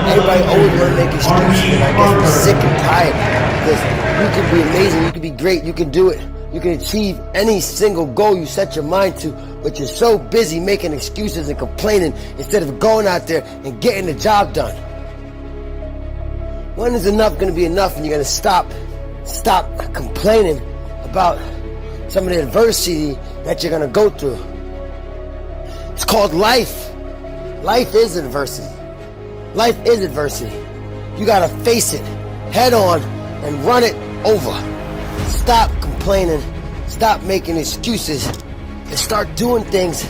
Everybody always want to make excuses, and I guess we're sick and tired because you can be amazing, you can be great, you can do it. You can achieve any single goal you set your mind to, but you're so busy making excuses and complaining instead of going out there and getting the job done. When is enough going to be enough and you're going to stop complaining about some of the adversity that you're going to go through? It's called life. Life is adversity. Life is adversity. You got to face it head on and run it over. Stop complaining, stop making excuses, and start doing things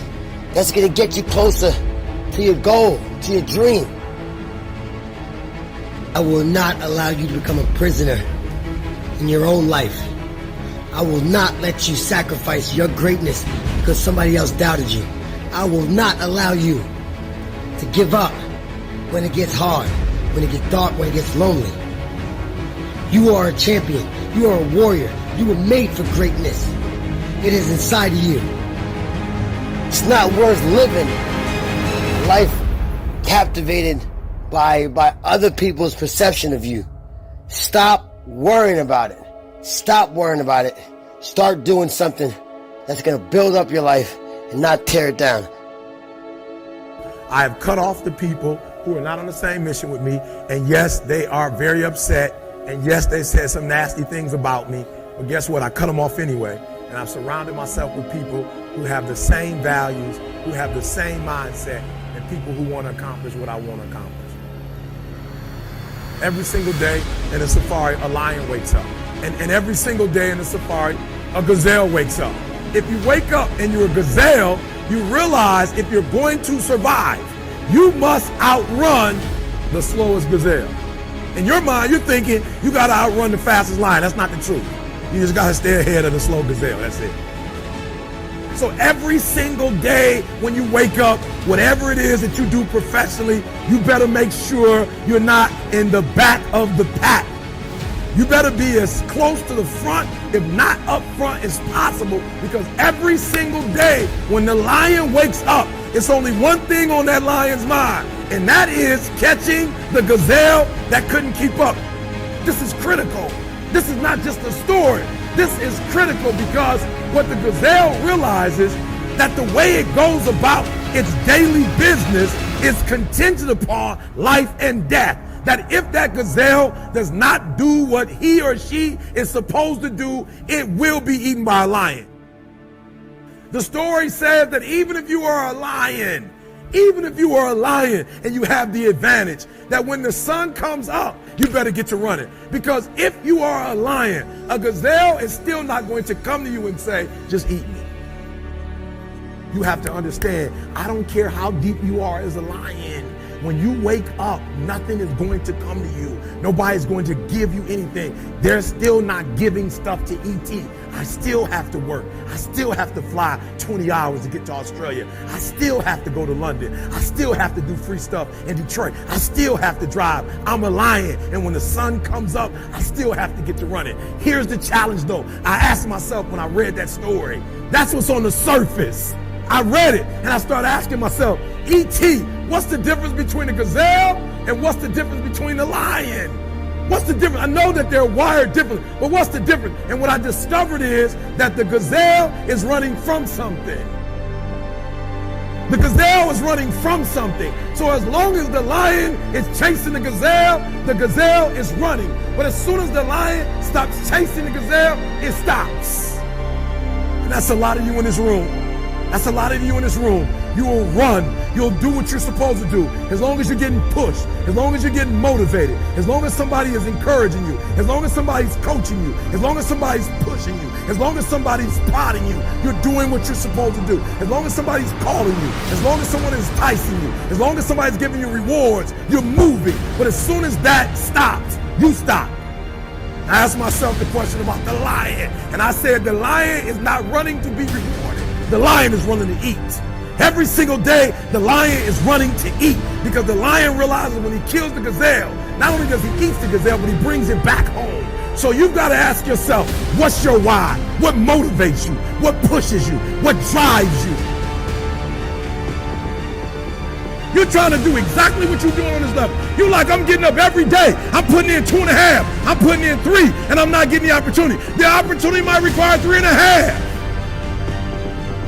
that's going to get you closer to your goal, to your dream. I will not allow you to become a prisoner in your own life. I will not let you sacrifice your greatness because somebody else doubted you. I will not allow you to give up when it gets hard, when it gets dark, when it gets lonely. You are a champion. You are a warrior. You were made for greatness. It is inside of you. It's not worth living a life captivated by other people's perception of you. Stop worrying about it. Stop worrying about it. Start doing something that's going to build up your life and not tear it down. I have cut off the people who are not on the same mission with me, and yes, they are very upset, and yes, they said some nasty things about me, but guess what? I cut them off anyway, and I've surrounded myself with people who have the same values, who have the same mindset, and people who want to accomplish what I want to accomplish. Every single day in the safari, a lion wakes up, and every single day in the safari, a gazelle wakes up. If you wake up and you're a gazelle, you realize if you're going to survive, you must outrun the slowest gazelle. In your mind, you're thinking you got to outrun the fastest lion. That's not the truth. You just got to stay ahead of the slow gazelle. That's it. So every single day when you wake up, whatever it is that you do professionally, you better make sure you're not in the back of the pack. You better be as close to the front, if not up front, as possible, because every single day when the lion wakes up, it's only one thing on that lion's mind, and that is catching the gazelle that couldn't keep up. This is critical. This is not just a story. This is critical because what the gazelle realizes that the way it goes about its daily business is contingent upon life and death. That if that gazelle does not do what he or she is supposed to do, it will be eaten by a lion. The story says that even if you are a lion and you have the advantage, that when the sun comes up, you better get to running. Because if you are a lion, a gazelle is still not going to come to you and say, just eat me. You have to understand, I don't care how deep you are as a lion. When you wake up, nothing is going to come to you. Nobody's going to give you anything. They're still not giving stuff to ET. I still have to work. I still have to fly 20 hours to get to Australia. I still have to go to London. I still have to do free stuff in Detroit. I still have to drive. I'm a lion. And when the sun comes up, I still have to get to running. Here's the challenge though. I asked myself when I read that story, that's what's on the surface. I read it and I started asking myself, E.T., what's the difference between a gazelle and what's the difference between a lion? What's the difference? I know that they're wired differently, but what's the difference? And what I discovered is that the gazelle is running from something. The gazelle is running from something. So as long as the lion is chasing the gazelle is running. But as soon as the lion stops chasing the gazelle, it stops. And that's a lot of you in this room. That's a lot of you in this room. You will run. You'll do what you're supposed to do. As long as you're getting pushed, as long as you're getting motivated, as long as somebody is encouraging you, as long as somebody's coaching you, as long as somebody's pushing you, as long as somebody's prodding you, you're doing what you're supposed to do. As long as somebody's calling you, as long as someone is enticing you, as long as somebody's giving you rewards, you're moving. But as soon as that stops, you stop. I asked myself the question about the lion, and I said the lion is not running to be rewarded. The lion is running to eat. Every single day, the lion is running to eat because the lion realizes when he kills the gazelle, not only does he eat the gazelle, but he brings it back home. So you've got to ask yourself, what's your why? What motivates you? What pushes you? What drives you? You're trying to do exactly what you're doing on this level. You're like, I'm getting up every day. I'm putting in 2.5. I'm putting in 3, and I'm not getting the opportunity. The opportunity might require 3.5.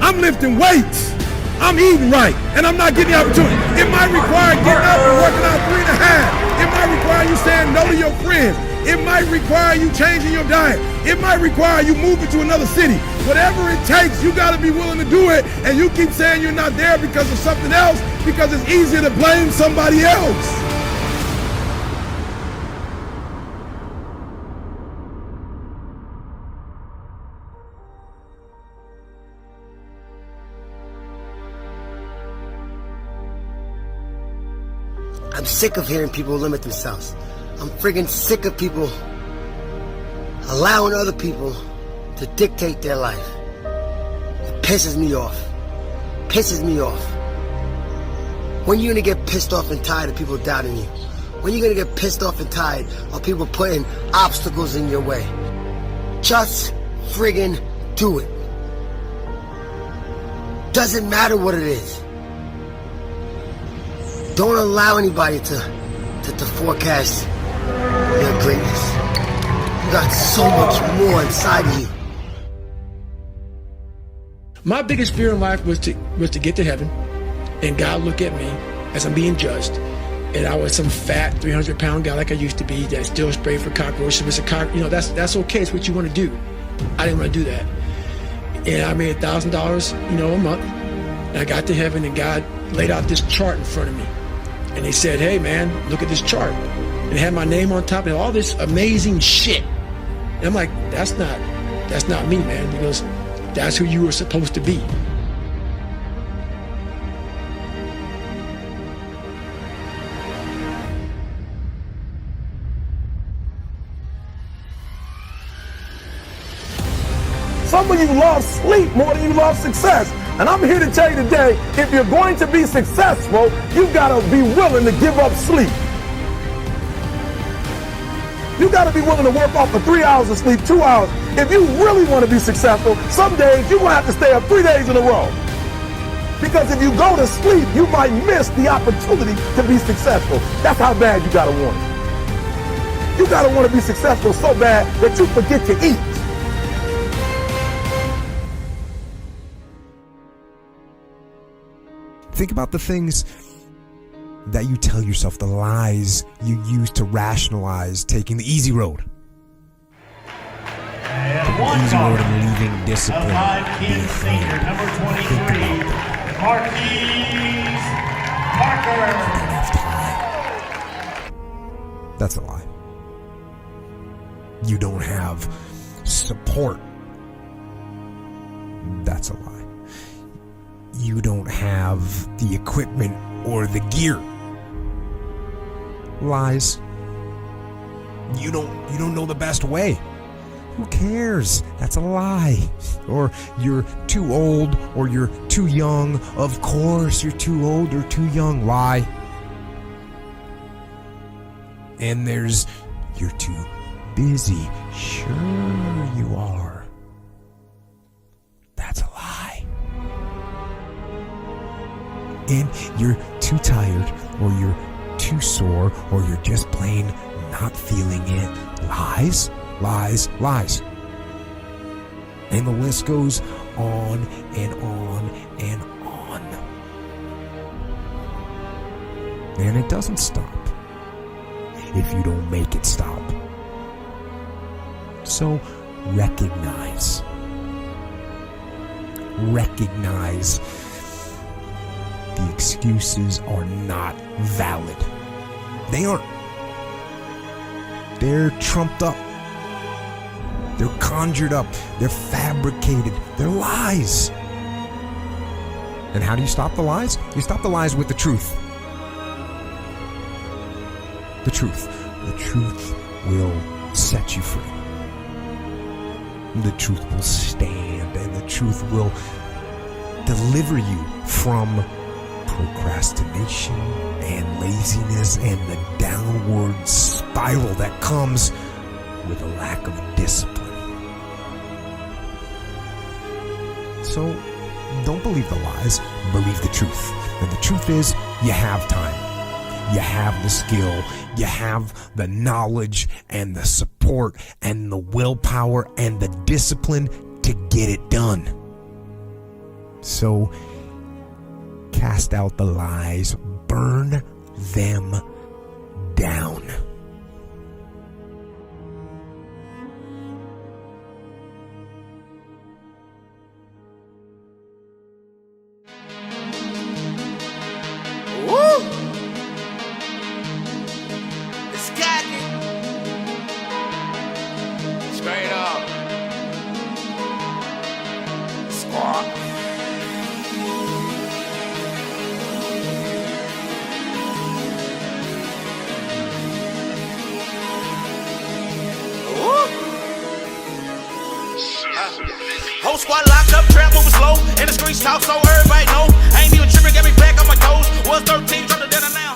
I'm lifting weights. I'm eating right, and I'm not getting the opportunity. It might require getting up and working out 3.5. It might require you saying no to your friends. It might require you changing your diet. It might require you moving to another city. Whatever it takes, you got to be willing to do it. And you keep saying you're not there because of something else, because it's easier to blame somebody else. I'm sick of hearing people limit themselves. I'm friggin' sick of people allowing other people to dictate their life. It pisses me off. Pisses me off. When are you gonna get pissed off and tired of people doubting you? When are you gonna get pissed off and tired of people putting obstacles in your way? Just friggin' do it. Doesn't matter what it is. Don't allow anybody to forecast your greatness. You got so much more inside of you. My biggest fear in life was to get to heaven, and God look at me as I'm being judged, and I was some fat 300-pound guy like I used to be that still sprayed for cockroaches. That's okay. It's what you want to do. I didn't want to do that, and I made $1,000, a month. And I got to heaven, and God laid out this chart in front of me. And he said, hey man, look at this chart. And it had my name on top and all this amazing shit. And I'm like, that's not me, man. He goes, that's who you were supposed to be. Some of you love sleep more than you love success. And I'm here to tell you today, if you're going to be successful, you've got to be willing to give up sleep. You got to be willing to work off for 3 hours of sleep, 2 hours. If you really want to be successful, some days you're going to have to stay up 3 days in a row. Because if you go to sleep, you might miss the opportunity to be successful. That's how bad you got to want it. You got to want to be successful so bad that you forget to eat. Think about the things that you tell yourself, the lies you use to rationalize taking the easy road. The easy road and leaving discipline. Kid senior, number 23, Marquise Parker. That's a lie. You don't have support. That's a lie. You don't have the equipment or the gear. Lies. You don't know the best way. Who cares? That's a lie. Or you're too old or you're too young. Of course you're too old or too young. Lie. And there's you're too busy. Sure you are. That's a lie. And you're too tired, or you're too sore, or you're just plain not feeling it. Lies, lies, lies. And the list goes on and on and on. And it doesn't stop if you don't make it stop. So recognize the excuses are not valid. They aren't. They're trumped up. They're conjured up. They're fabricated. They're lies. And how do you stop the lies? You stop the lies with the truth. The truth. The truth will set you free. The truth will stand, and the truth will deliver you from procrastination and laziness and the downward spiral that comes with a lack of discipline. So don't believe the lies, believe the truth. And the truth is, You have time. You have the skill. You have the knowledge and the support and the willpower and the discipline to get it done. So cast out the lies. Burn them down. Woo! It's got me. Straight up. Squad. Whole squad locked up, trap moving slow. In the streets talk so everybody know. I ain't even tripping, got me back on my toes. Was 13, dropped it down and now.